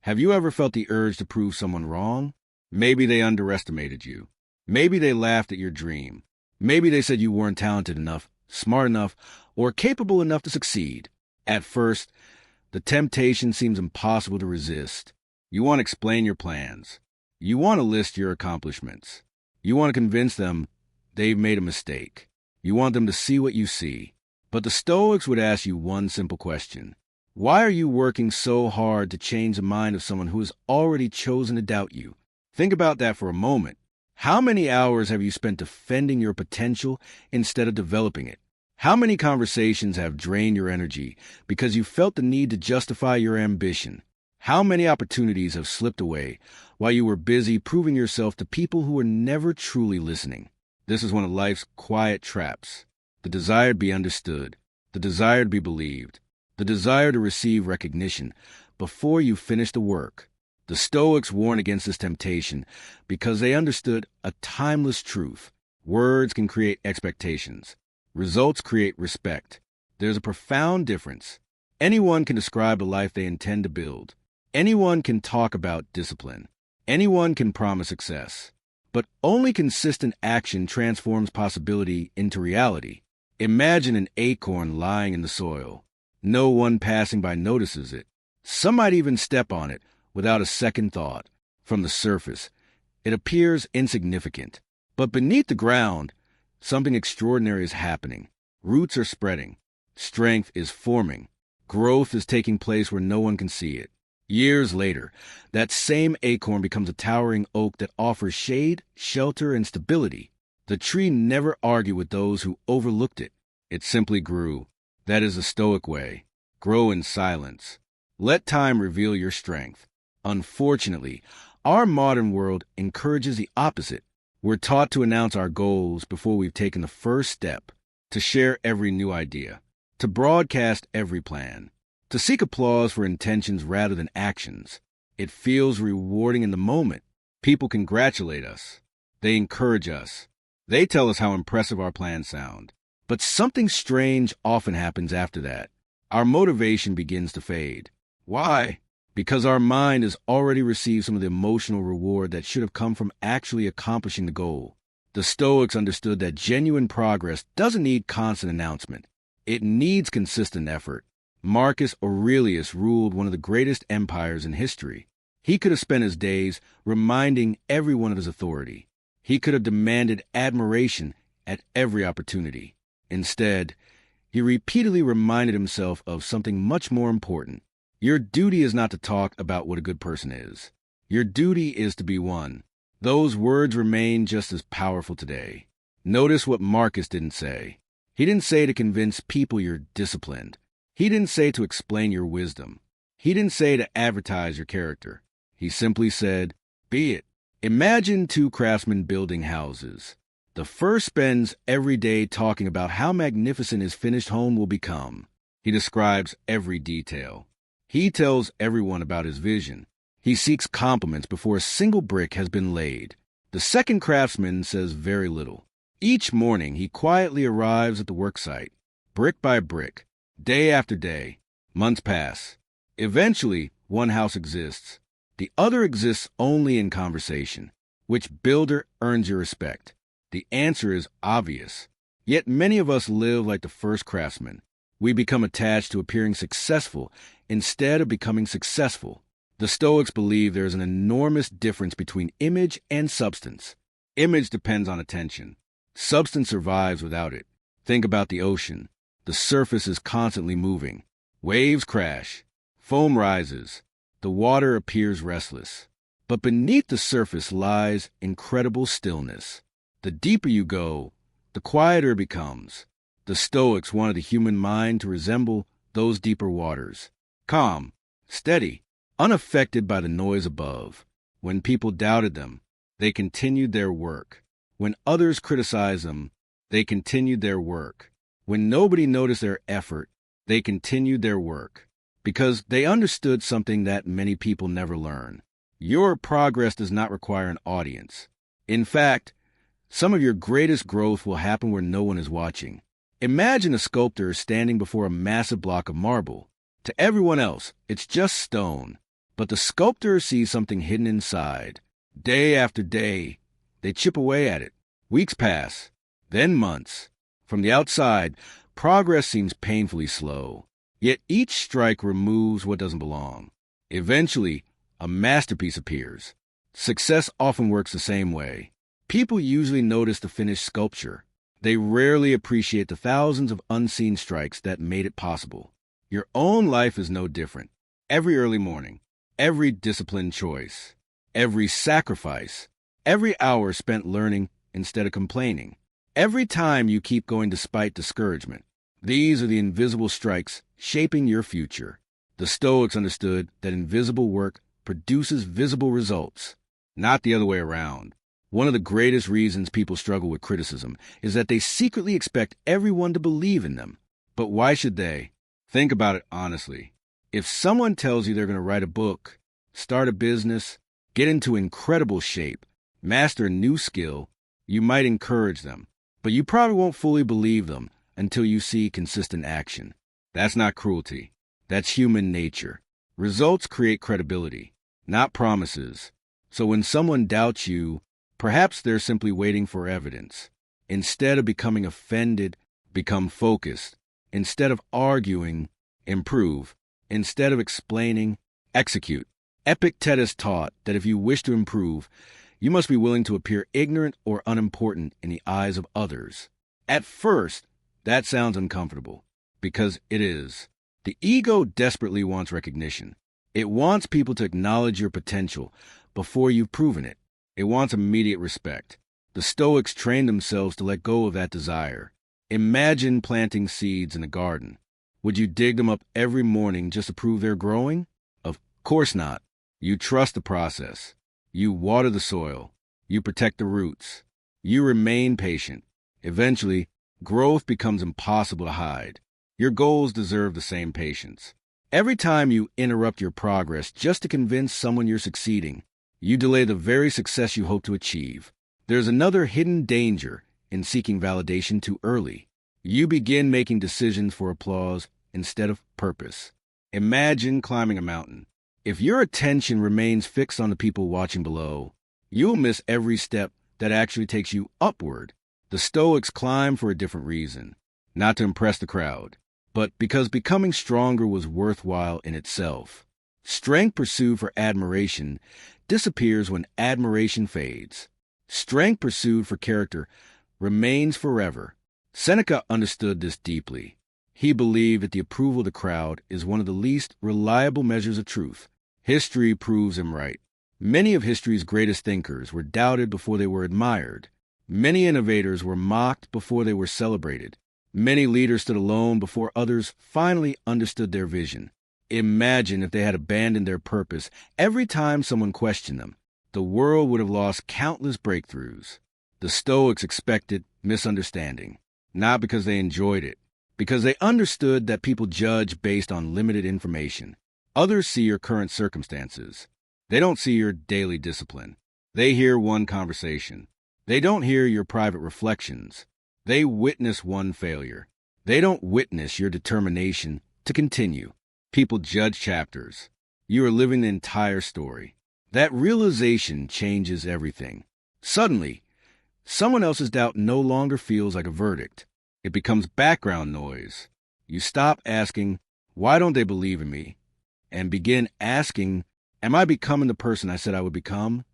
Have you ever felt the urge to prove someone wrong? Maybe they underestimated you. Maybe they laughed at your dream. Maybe they said you weren't talented enough, smart enough, or capable enough to succeed. At first, the temptation seems impossible to resist. You want to explain your plans. You want to list your accomplishments. You want to convince them they've made a mistake. You want them to see what you see. But the Stoics would ask you one simple question. Why are you working so hard to change the mind of someone who has already chosen to doubt you? Think about that for a moment. How many hours have you spent defending your potential instead of developing it? How many conversations have drained your energy because you felt the need to justify your ambition? How many opportunities have slipped away while you were busy proving yourself to people who were never truly listening? This is one of life's quiet traps. The desire to be understood, the desire to be believed, the desire to receive recognition before you finish the work. The Stoics warn against this temptation because they understood a timeless truth. Words can create expectations. Results create respect. There's a profound difference. Anyone can describe a life they intend to build. Anyone can talk about discipline. Anyone can promise success. But only consistent action transforms possibility into reality. Imagine an acorn lying in the soil. No one passing by notices it. Some might even step on it without a second thought. From the surface, it appears insignificant. But beneath the ground, something extraordinary is happening. Roots are spreading. Strength is forming. Growth is taking place where no one can see it. Years later, that same acorn becomes a towering oak that offers shade, shelter, and stability. The tree never argued with those who overlooked it. It simply grew. That is the Stoic way. Grow in silence. Let time reveal your strength. Unfortunately, our modern world encourages the opposite. We're taught to announce our goals before we've taken the first step, to share every new idea, to broadcast every plan, to seek applause for intentions rather than actions. It feels rewarding in the moment. People congratulate us. They encourage us. They tell us how impressive our plans sound. But something strange often happens after that. Our motivation begins to fade. Why? Because our mind has already received some of the emotional reward that should have come from actually accomplishing the goal. The Stoics understood that genuine progress doesn't need constant announcement. It needs consistent effort. Marcus Aurelius ruled one of the greatest empires in history. He could have spent his days reminding everyone of his authority. He could have demanded admiration at every opportunity. Instead, he repeatedly reminded himself of something much more important. Your duty is not to talk about what a good person is. Your duty is to be one. Those words remain just as powerful today. Notice what Marcus didn't say. He didn't say to convince people you're disciplined. He didn't say to explain your wisdom. He didn't say to advertise your character. He simply said, be it. Imagine two craftsmen building houses. The first spends every day talking about how magnificent his finished home will become. He describes every detail. He tells everyone about his vision. He seeks compliments before a single brick has been laid. The second craftsman says very little. Each morning he quietly arrives at the worksite, brick by brick, day after day. Months pass. Eventually, one house exists. The other exists only in conversation. Which builder earns your respect? The answer is obvious. Yet many of us live like the first craftsman. We become attached to appearing successful instead of becoming successful. The Stoics believe there is an enormous difference between image and substance. Image depends on attention. Substance survives without it. Think about the ocean. The surface is constantly moving. Waves crash. Foam rises. The water appears restless. But beneath the surface lies incredible stillness. The deeper you go, the quieter it becomes. The Stoics wanted the human mind to resemble those deeper waters. Calm, steady, unaffected by the noise above. When people doubted them, they continued their work. When others criticized them, they continued their work. When nobody noticed their effort, they continued their work. Because they understood something that many people never learn. Your progress does not require an audience. In fact, some of your greatest growth will happen where no one is watching. Imagine a sculptor standing before a massive block of marble. To everyone else, it's just stone. But the sculptor sees something hidden inside. Day after day, they chip away at it. Weeks pass, then months. From the outside, progress seems painfully slow. Yet each strike removes what doesn't belong. Eventually, a masterpiece appears. Success often works the same way. People usually notice the finished sculpture. They rarely appreciate the thousands of unseen strikes that made it possible. Your own life is no different. Every early morning, every disciplined choice, every sacrifice, every hour spent learning instead of complaining, every time you keep going despite discouragement. These are the invisible strikes shaping your future. The Stoics understood that invisible work produces visible results, not the other way around. One of the greatest reasons people struggle with criticism is that they secretly expect everyone to believe in them. But why should they? Think about it honestly. If someone tells you they're going to write a book, start a business, get into incredible shape, master a new skill, you might encourage them. But you probably won't fully believe them until you see consistent action. That's not cruelty. That's human nature. Results create credibility, not promises. So when someone doubts you, perhaps they're simply waiting for evidence. Instead of becoming offended, become focused. Instead of arguing, improve. Instead of explaining, execute. Epictetus taught that if you wish to improve, you must be willing to appear ignorant or unimportant in the eyes of others. At first, that sounds uncomfortable, because it is. The ego desperately wants recognition. It wants people to acknowledge your potential before you've proven it. It wants immediate respect. The Stoics trained themselves to let go of that desire. Imagine planting seeds in a garden. Would you dig them up every morning just to prove they're growing? Of course not. You trust the process. You water the soil. You protect the roots. You remain patient. Eventually, growth becomes impossible to hide. Your goals deserve the same patience. Every time you interrupt your progress just to convince someone you're succeeding, you delay the very success you hope to achieve. There's another hidden danger in seeking validation too early. You begin making decisions for applause instead of purpose. Imagine climbing a mountain. If your attention remains fixed on the people watching below, you'll miss every step that actually takes you upward. The Stoics climb for a different reason, not to impress the crowd, but because becoming stronger was worthwhile in itself. Strength pursued for admiration disappears when admiration fades. Strength pursued for character remains forever. Seneca understood this deeply. He believed that the approval of the crowd is one of the least reliable measures of truth. History proves him right. Many of history's greatest thinkers were doubted before they were admired. Many innovators were mocked before they were celebrated. Many leaders stood alone before others finally understood their vision. Imagine if they had abandoned their purpose every time someone questioned them. The world would have lost countless breakthroughs. The Stoics expected misunderstanding, not because they enjoyed it, because they understood that people judge based on limited information. Others see your current circumstances. They don't see your daily discipline. They hear one conversation. They don't hear your private reflections. They witness one failure. They don't witness your determination to continue. People judge chapters. You are living the entire story. That realization changes everything. Suddenly, someone else's doubt no longer feels like a verdict. It becomes background noise. You stop asking, why don't they believe in me? And begin asking, am I becoming the person I said I would become?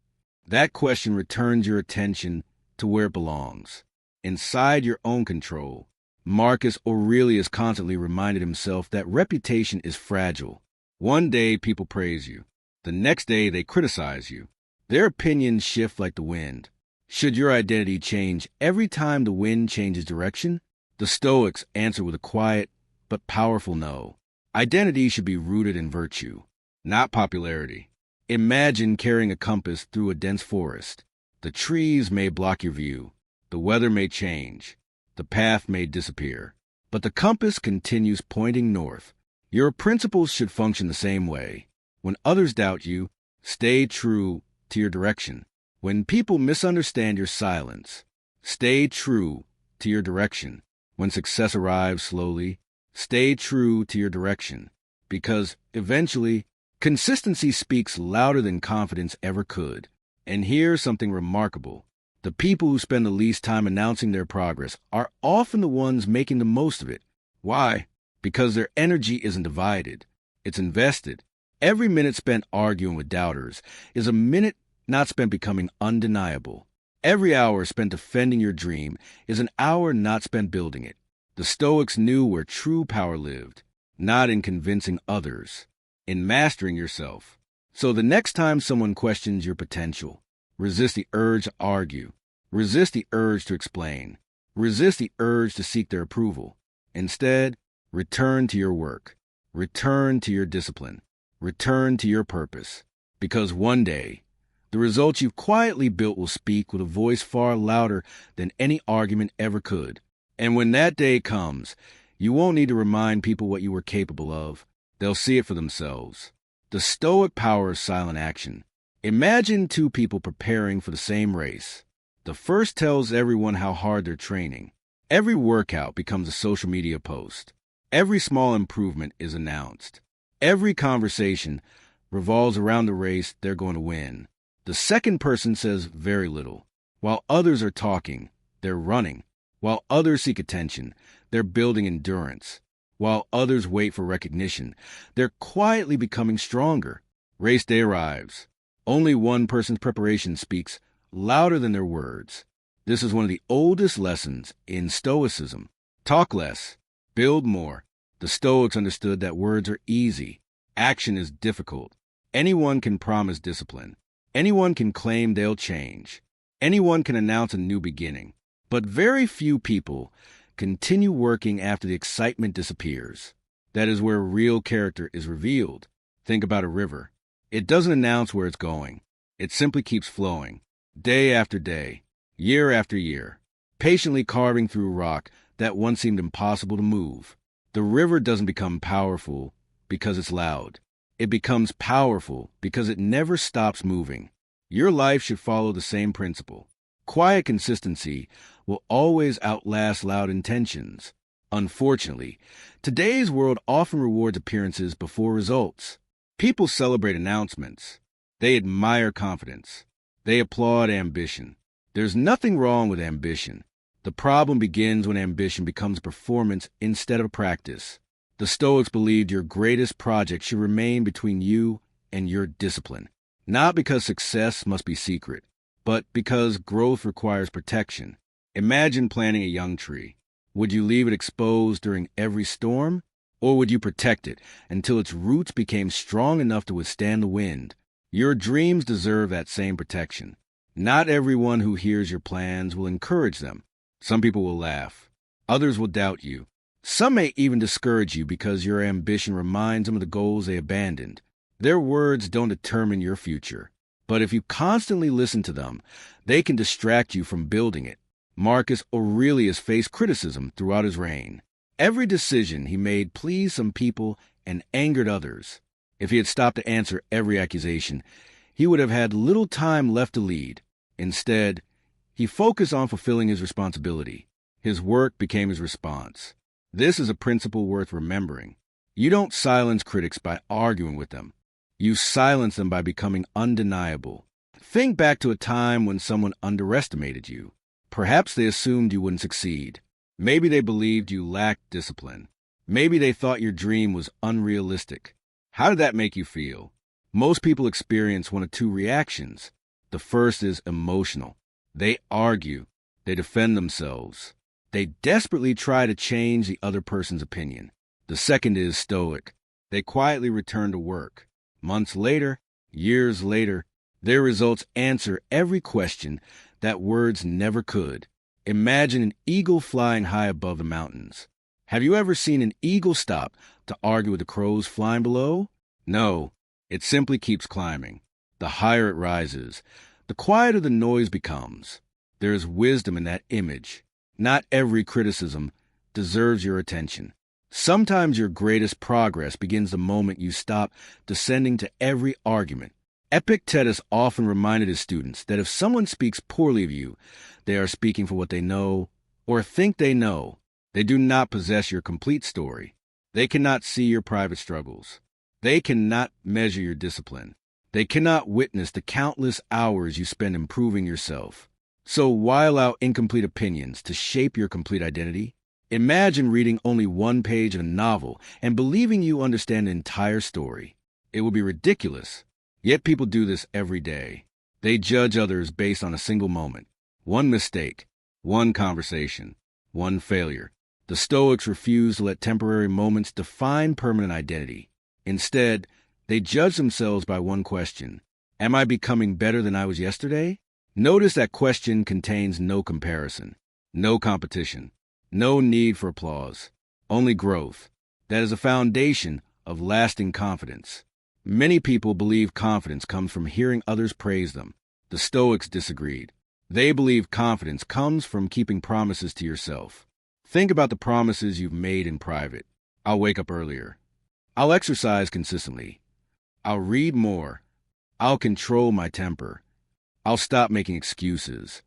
That question returns your attention to where it belongs, inside your own control. Marcus Aurelius constantly reminded himself that reputation is fragile. One day people praise you. The next day they criticize you. Their opinions shift like the wind. Should your identity change every time the wind changes direction? The Stoics answer with a quiet but powerful no. Identity should be rooted in virtue, not popularity. Imagine carrying a compass through a dense forest. The trees may block your view. The weather may change. The path may disappear. But the compass continues pointing north. Your principles should function the same way. When others doubt you, stay true to your direction. When people misunderstand your silence, stay true to your direction. When success arrives slowly, stay true to your direction. Because eventually, Consistency speaks louder than confidence ever could. And here's something remarkable. The people who spend the least time announcing their progress are often the ones making the most of it. Why? Because their energy isn't divided. It's invested. Every minute spent arguing with doubters is a minute not spent becoming undeniable. Every hour spent defending your dream is an hour not spent building it. The Stoics knew where true power lived, not in convincing others, in mastering yourself. So the next time someone questions your potential, resist the urge to argue, resist the urge to explain, resist the urge to seek their approval. Instead, return to your work, return to your discipline, return to your purpose, because one day, the results you've quietly built will speak with a voice far louder than any argument ever could. And when that day comes, you won't need to remind people what you were capable of. They'll see it for themselves. The Stoic power of silent action. Imagine two people preparing for the same race. The first tells everyone how hard they're training. Every workout becomes a social media post. Every small improvement is announced. Every conversation revolves around the race they're going to win. The second person says very little. While others are talking, they're running. While others seek attention, they're building endurance. While others wait for recognition, they're quietly becoming stronger. Race day arrives. Only one person's preparation speaks louder than their words. This is one of the oldest lessons in Stoicism. Talk less, build more. The Stoics understood that words are easy. Action is difficult. Anyone can promise discipline. Anyone can claim they'll change. Anyone can announce a new beginning. But very few people continue working after the excitement disappears. That is where real character is revealed. Think about a river. It doesn't announce where it's going. It simply keeps flowing, day after day, year after year, patiently carving through rock that once seemed impossible to move. The river doesn't become powerful because it's loud. It becomes powerful because it never stops moving. Your life should follow the same principle. Quiet consistency will always outlast loud intentions. Unfortunately, today's world often rewards appearances before results. People celebrate announcements. They admire confidence. They applaud ambition. There's nothing wrong with ambition. The problem begins when ambition becomes a performance instead of a practice. The Stoics believed your greatest project should remain between you and your discipline, not because success must be secret, but because growth requires protection. Imagine planting a young tree. Would you leave it exposed during every storm? Or would you protect it until its roots became strong enough to withstand the wind? Your dreams deserve that same protection. Not everyone who hears your plans will encourage them. Some people will laugh. Others will doubt you. Some may even discourage you because your ambition reminds them of the goals they abandoned. Their words don't determine your future. But if you constantly listen to them, they can distract you from building it. Marcus Aurelius faced criticism throughout his reign. Every decision he made pleased some people and angered others. If he had stopped to answer every accusation, he would have had little time left to lead. Instead, he focused on fulfilling his responsibility. His work became his response. This is a principle worth remembering. You don't silence critics by arguing with them. You silence them by becoming undeniable. Think back to a time when someone underestimated you. Perhaps they assumed you wouldn't succeed. Maybe they believed you lacked discipline. Maybe they thought your dream was unrealistic. How did that make you feel? Most people experience one of two reactions. The first is emotional. They argue. They defend themselves. They desperately try to change the other person's opinion. The second is stoic. They quietly return to work. Months later, years later, their results answer every question that words never could. Imagine an eagle flying high above the mountains. Have you ever seen an eagle stop to argue with the crows flying below? No, it simply keeps climbing. The higher it rises, the quieter the noise becomes. There is wisdom in that image. Not every criticism deserves your attention. Sometimes your greatest progress begins the moment you stop descending to every argument. Epictetus often reminded his students that if someone speaks poorly of you, they are speaking for what they know or think they know. They do not possess your complete story. They cannot see your private struggles. They cannot measure your discipline. They cannot witness the countless hours you spend improving yourself. So why allow incomplete opinions to shape your complete identity? Imagine reading only one page of a novel and believing you understand the entire story. It would be ridiculous. Yet people do this every day. They judge others based on a single moment, one mistake, one conversation, one failure. The Stoics refuse to let temporary moments define permanent identity. Instead, they judge themselves by one question: am I becoming better than I was yesterday? Notice that question contains no comparison, no competition, no need for applause, only growth. That is a foundation of lasting confidence. Many people believe confidence comes from hearing others praise them. The Stoics disagreed. They believe confidence comes from keeping promises to yourself. Think about the promises you've made in private. I'll wake up earlier. I'll exercise consistently. I'll read more. I'll control my temper. I'll stop making excuses.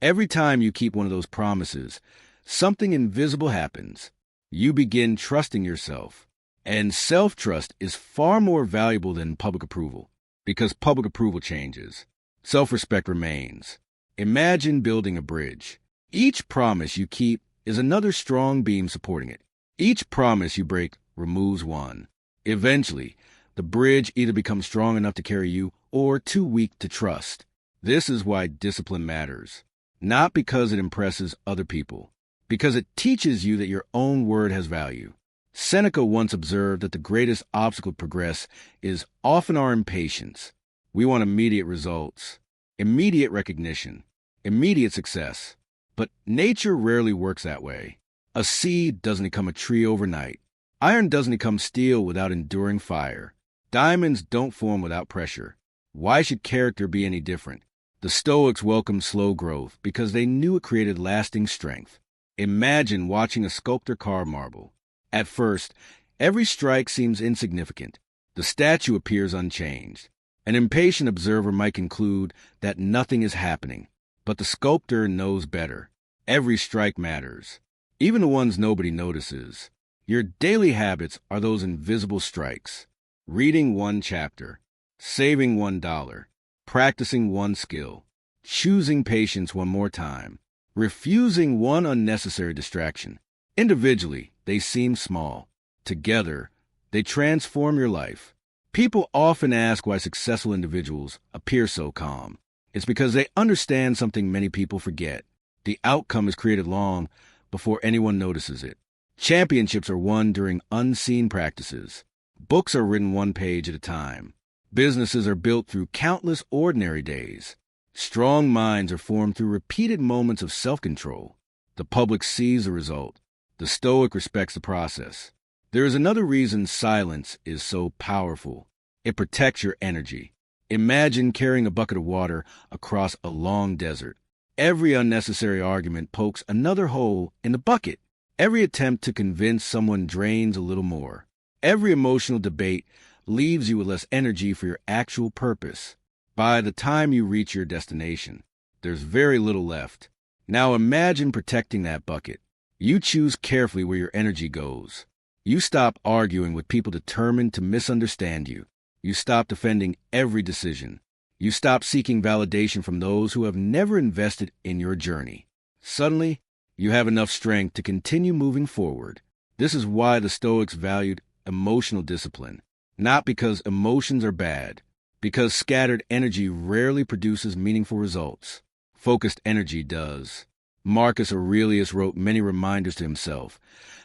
Every time you keep one of those promises, something invisible happens. You begin trusting yourself. And self-trust is far more valuable than public approval, because public approval changes. Self-respect remains. Imagine building a bridge. Each promise you keep is another strong beam supporting it. Each promise you break removes one. Eventually, the bridge either becomes strong enough to carry you or too weak to trust. This is why discipline matters. Not because it impresses other people, because it teaches you that your own word has value. Seneca once observed that the greatest obstacle to progress is often our impatience. We want immediate results, immediate recognition, immediate success. But nature rarely works that way. A seed doesn't become a tree overnight. Iron doesn't become steel without enduring fire. Diamonds don't form without pressure. Why should character be any different? The Stoics welcomed slow growth because they knew it created lasting strength. Imagine watching a sculptor carve marble. At first, every strike seems insignificant. The statue appears unchanged. An impatient observer might conclude that nothing is happening. But the sculptor knows better. Every strike matters, even the ones nobody notices. Your daily habits are those invisible strikes. Reading one chapter, saving $1, practicing one skill, choosing patience one more time, refusing one unnecessary distraction. Individually, they seem small. Together, they transform your life. People often ask why successful individuals appear so calm. It's because they understand something many people forget. The outcome is created long before anyone notices it. Championships are won during unseen practices. Books are written one page at a time. Businesses are built through countless ordinary days. Strong minds are formed through repeated moments of self-control. The public sees the result. The Stoic respects the process. There is another reason silence is so powerful. It protects your energy. Imagine carrying a bucket of water across a long desert. Every unnecessary argument pokes another hole in the bucket. Every attempt to convince someone drains a little more. Every emotional debate leaves you with less energy for your actual purpose. By the time you reach your destination, there's very little left. Now imagine protecting that bucket. You choose carefully where your energy goes. You stop arguing with people determined to misunderstand you. You stop defending every decision. You stop seeking validation from those who have never invested in your journey. Suddenly, you have enough strength to continue moving forward. This is why the Stoics valued emotional discipline. Not because emotions are bad, because scattered energy rarely produces meaningful results. Focused energy does. Marcus Aurelius wrote many reminders to himself,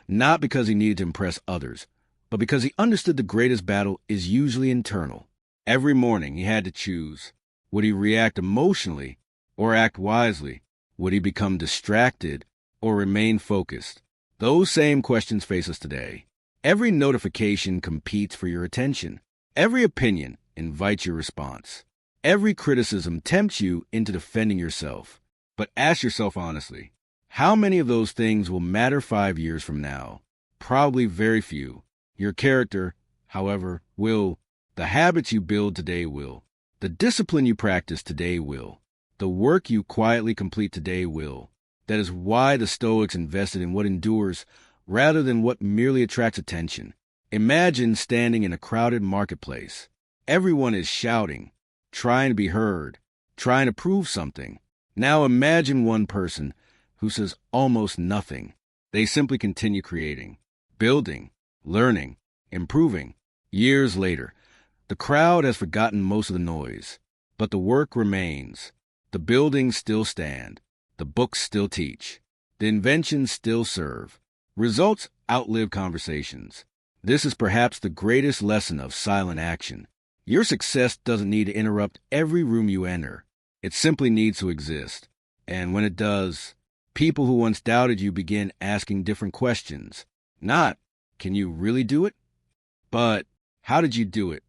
not because he needed to impress others, but because he understood the greatest battle is usually internal. Every morning he had to choose. Would he react emotionally or act wisely? Would he become distracted or remain focused? Those same questions face us today. Every notification competes for your attention. Every opinion invites your response. Every criticism tempts you into defending yourself. But ask yourself honestly, how many of those things will matter 5 years from now? Probably very few. Your character, however, will. The habits you build today will. The discipline you practice today will. The work you quietly complete today will. That is why the Stoics invested in what endures rather than what merely attracts attention. Imagine standing in a crowded marketplace. Everyone is shouting, trying to be heard, trying to prove something. Now imagine one person who says almost nothing. They simply continue creating, building, learning, improving. Years later, the crowd has forgotten most of the noise, but the work remains. The buildings still stand. The books still teach. The inventions still serve. Results outlive conversations. This is perhaps the greatest lesson of silent action. Your success doesn't need to interrupt every room you enter. It simply needs to exist. And when it does, people who once doubted you begin asking different questions. Not, can you really do it? But, how did you do it?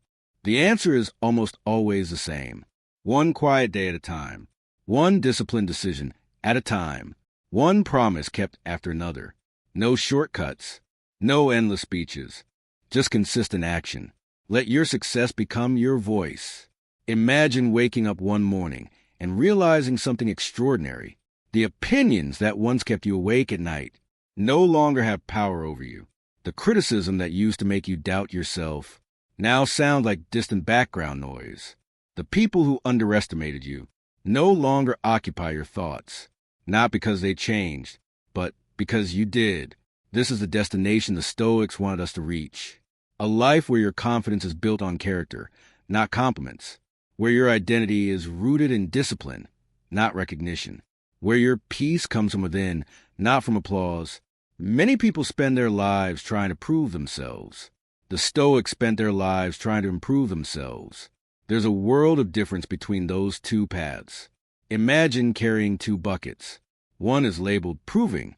The answer is almost always the same. One quiet day at a time. One disciplined decision at a time. One promise kept after another. No shortcuts. No endless speeches. Just consistent action. Let your success become your voice. Imagine waking up one morning and realizing something extraordinary. The opinions that once kept you awake at night no longer have power over you. The criticism that used to make you doubt yourself now sound like distant background noise. The people who underestimated you no longer occupy your thoughts, not because they changed, but because you did. This is the destination the Stoics wanted us to reach. A life where your confidence is built on character, not compliments. Where your identity is rooted in discipline, not recognition. Where your peace comes from within, not from applause. Many people spend their lives trying to prove themselves. The Stoics spent their lives trying to improve themselves. There's a world of difference between those two paths. Imagine carrying two buckets. One is labeled proving.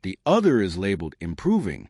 The other is labeled improving.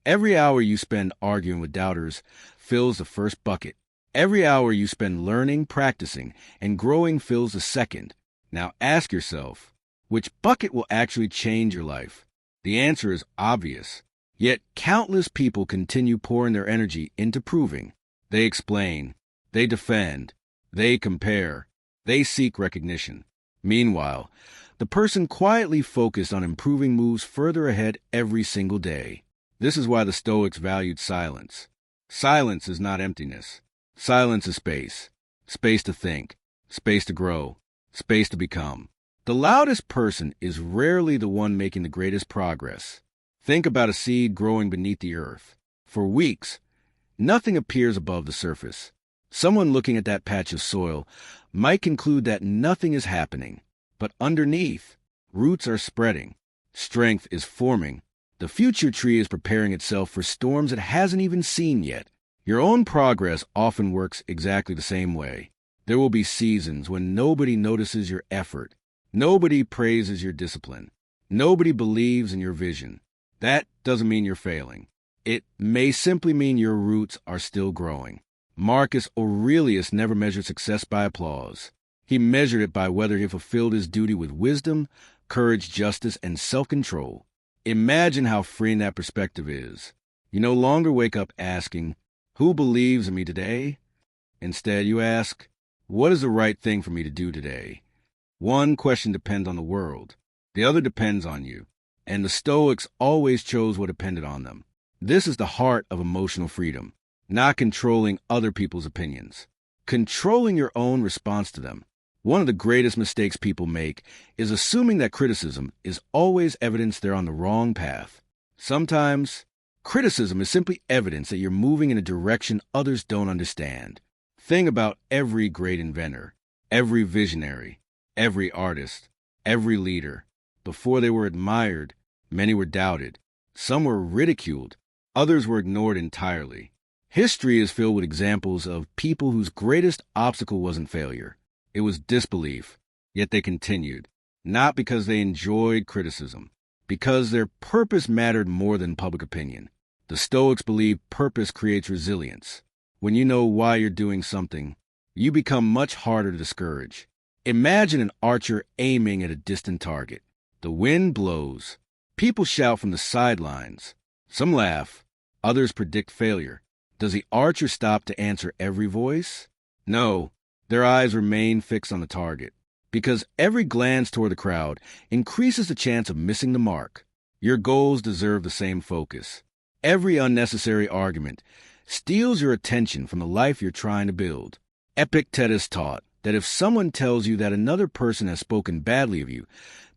Every hour you spend arguing with doubters fills the first bucket. Every hour you spend learning, practicing, and growing fills the second. Now ask yourself, which bucket will actually change your life? The answer is obvious. Yet countless people continue pouring their energy into proving. They explain. They defend. They compare. They seek recognition. Meanwhile, the person quietly focused on improving moves further ahead every single day. This is why the Stoics valued silence. Silence is not emptiness. Silence is space. Space to think. Space to grow. Space to become. The loudest person is rarely the one making the greatest progress. Think about a seed growing beneath the earth. For weeks, nothing appears above the surface. Someone looking at that patch of soil might conclude that nothing is happening. But underneath, roots are spreading. Strength is forming. The future tree is preparing itself for storms it hasn't even seen yet. Your own progress often works exactly the same way. There will be seasons when nobody notices your effort. Nobody praises your discipline. Nobody believes in your vision. That doesn't mean you're failing. It may simply mean your roots are still growing. Marcus Aurelius never measured success by applause. He measured it by whether he fulfilled his duty with wisdom, courage, justice, and self-control. Imagine how freeing that perspective is. You no longer wake up asking, who believes in me today? Instead, you ask, what is the right thing for me to do today? One question depends on the world. The other depends on you. And the Stoics always chose what depended on them. This is the heart of emotional freedom, not controlling other people's opinions, controlling your own response to them. One of the greatest mistakes people make is assuming that criticism is always evidence they're on the wrong path. Sometimes, criticism is simply evidence that you're moving in a direction others don't understand. Think about every great inventor, every visionary, every artist, every leader. Before they were admired, many were doubted. Some were ridiculed. Others were ignored entirely. History is filled with examples of people whose greatest obstacle wasn't failure. It was disbelief, yet they continued, not because they enjoyed criticism, because their purpose mattered more than public opinion. The Stoics believe purpose creates resilience. When you know why you're doing something, you become much harder to discourage. Imagine an archer aiming at a distant target. The wind blows. People shout from the sidelines. Some laugh. Others predict failure. Does the archer stop to answer every voice? No. Their eyes remain fixed on the target, because every glance toward the crowd increases the chance of missing the mark. Your goals deserve the same focus. Every unnecessary argument steals your attention from the life you're trying to build. Epictetus taught that if someone tells you that another person has spoken badly of you,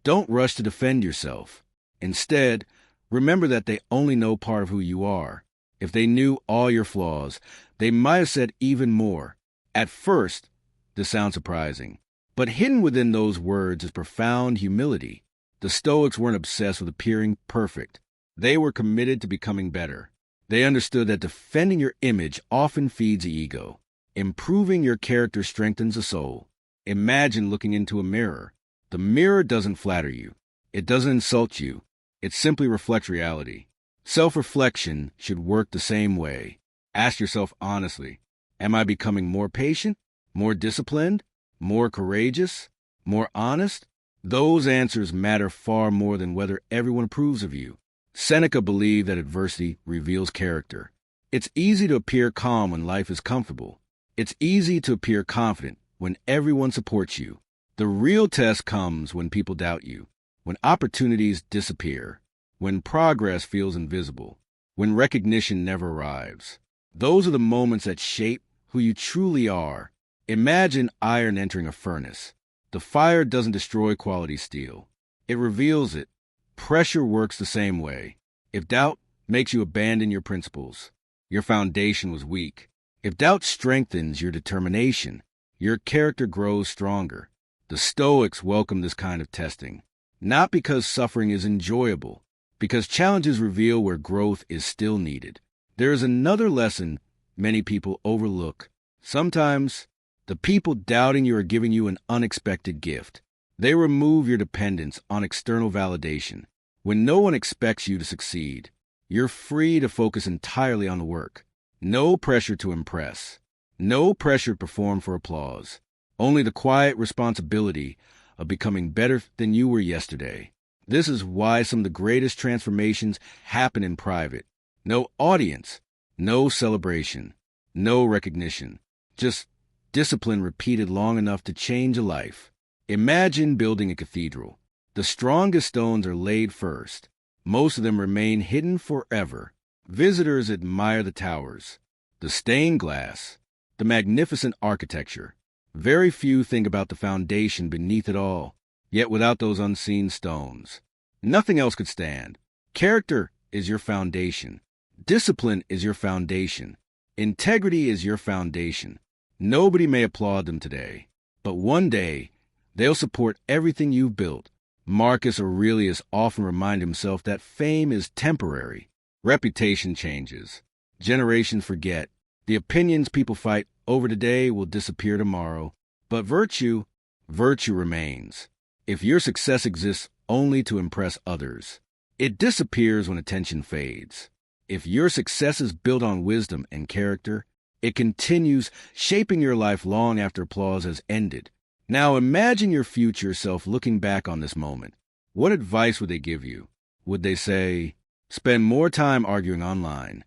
don't rush to defend yourself. Instead, remember that they only know part of who you are. If they knew all your flaws, they might have said even more. At first, this sounds surprising, but hidden within those words is profound humility. The Stoics weren't obsessed with appearing perfect. They were committed to becoming better. They understood that defending your image often feeds the ego. Improving your character strengthens the soul. Imagine looking into a mirror. The mirror doesn't flatter you. It doesn't insult you. It simply reflects reality. Self-reflection should work the same way. Ask yourself honestly, am I becoming more patient, more disciplined, more courageous, more honest? Those answers matter far more than whether everyone approves of you. Seneca believed that adversity reveals character. It's easy to appear calm when life is comfortable. It's easy to appear confident when everyone supports you. The real test comes when people doubt you, when opportunities disappear, when progress feels invisible, when recognition never arrives. Those are the moments that shape who you truly are. Imagine iron entering a furnace. The fire doesn't destroy quality steel. It reveals it. Pressure works the same way. If doubt makes you abandon your principles, your foundation was weak. If doubt strengthens your determination, your character grows stronger. The Stoics welcome this kind of testing, not because suffering is enjoyable, because challenges reveal where growth is still needed. There is another lesson many people overlook. Sometimes, the people doubting you are giving you an unexpected gift. They remove your dependence on external validation. When no one expects you to succeed, you're free to focus entirely on the work. No pressure to impress. No pressure to perform for applause. Only the quiet responsibility of becoming better than you were yesterday. This is why some of the greatest transformations happen in private. No audience, no celebration, no recognition. Just discipline repeated long enough to change a life. Imagine building a cathedral. The strongest stones are laid first. Most of them remain hidden forever. Visitors admire the towers, the stained glass, the magnificent architecture. Very few think about the foundation beneath it all. Yet without those unseen stones, nothing else could stand. Character is your foundation. Discipline is your foundation. Integrity is your foundation. Nobody may applaud them today, but one day they'll support everything you've built. Marcus Aurelius often reminded himself that fame is temporary. Reputation changes. Generations forget. The opinions people fight over today will disappear tomorrow. But virtue remains. If your success exists only to impress others, it disappears when attention fades. If your success is built on wisdom and character, it continues shaping your life long after applause has ended. Now imagine your future self looking back on this moment. What advice would they give you? Would they say, spend more time arguing online?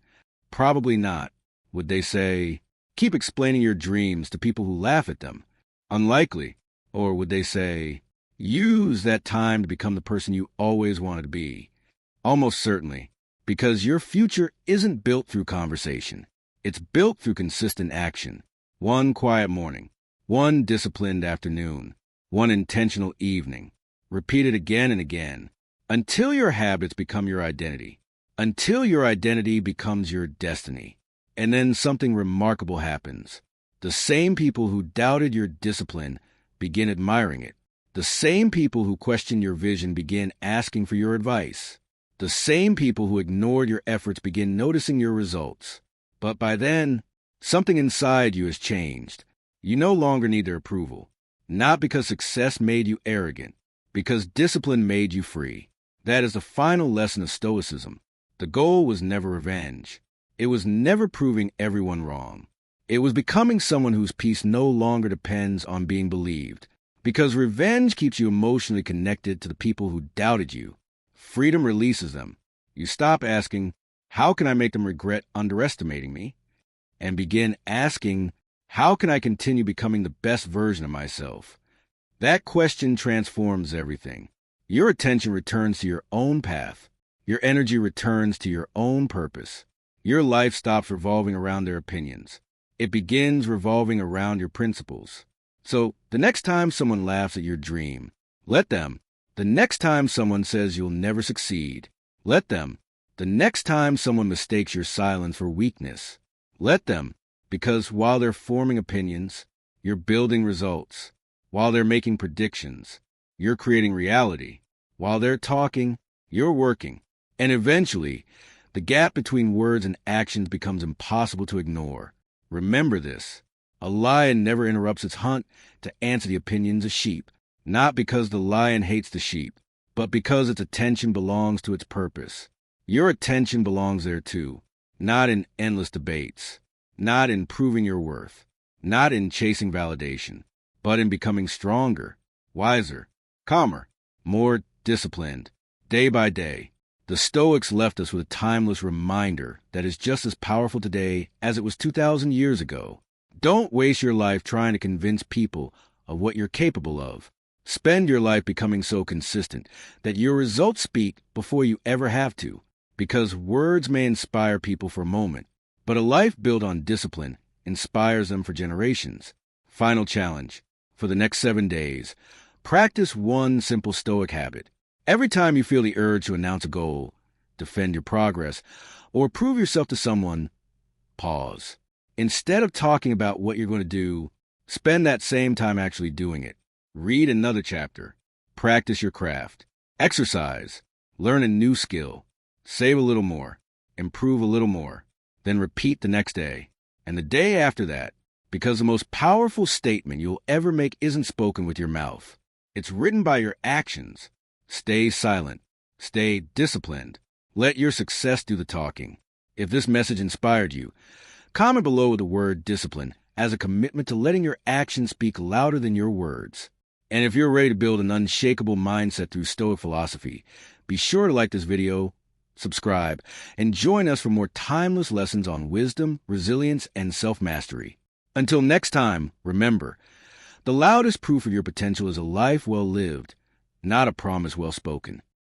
Probably not. Would they say, keep explaining your dreams to people who laugh at them? Unlikely. Or would they say, use that time to become the person you always wanted to be? Almost certainly, because your future isn't built through conversation. It's built through consistent action. One quiet morning, one disciplined afternoon, one intentional evening. Repeat it again and again, until your habits become your identity, until your identity becomes your destiny. And then something remarkable happens. The same people who doubted your discipline begin admiring it. The same people who questioned your vision begin asking for your advice. The same people who ignored your efforts begin noticing your results. But by then, something inside you has changed. You no longer need their approval. Not because success made you arrogant, because discipline made you free. That is the final lesson of Stoicism. The goal was never revenge. It was never proving everyone wrong. It was becoming someone whose peace no longer depends on being believed. Because revenge keeps you emotionally connected to the people who doubted you. Freedom releases them. You stop asking, how can I make them regret underestimating me? And begin asking, how can I continue becoming the best version of myself? That question transforms everything. Your attention returns to your own path. Your energy returns to your own purpose. Your life stops revolving around their opinions. It begins revolving around your principles. So, the next time someone laughs at your dream, let them. The next time someone says you'll never succeed, let them. The next time someone mistakes your silence for weakness, let them. Because while they're forming opinions, you're building results. While they're making predictions, you're creating reality. While they're talking, you're working. And eventually, the gap between words and actions becomes impossible to ignore. Remember this. A lion never interrupts its hunt to answer the opinions of sheep, not because the lion hates the sheep, but because its attention belongs to its purpose. Your attention belongs there too, not in endless debates, not in proving your worth, not in chasing validation, but in becoming stronger, wiser, calmer, more disciplined, day by day. The Stoics left us with a timeless reminder that is just as powerful today as it was 2,000 years ago. Don't waste your life trying to convince people of what you're capable of. Spend your life becoming so consistent that your results speak before you ever have to, because words may inspire people for a moment, but a life built on discipline inspires them for generations. Final challenge. For the next 7 days, practice one simple Stoic habit. Every time you feel the urge to announce a goal, defend your progress, or prove yourself to someone, pause. Instead of talking about what you're going to do, spend that same time actually doing it. Read another chapter. Practice your craft. Exercise. Learn a new skill. Save a little more. Improve a little more. Then repeat the next day. And the day after that. Because the most powerful statement you'll ever make isn't spoken with your mouth. It's written by your actions. Stay silent. Stay disciplined. Let your success do the talking. If this message inspired you, comment below with the word discipline as a commitment to letting your actions speak louder than your words. And if you're ready to build an unshakable mindset through Stoic philosophy, be sure to like this video, subscribe, and join us for more timeless lessons on wisdom, resilience, and self-mastery. Until next time, remember, the loudest proof of your potential is a life well lived, not a promise well spoken.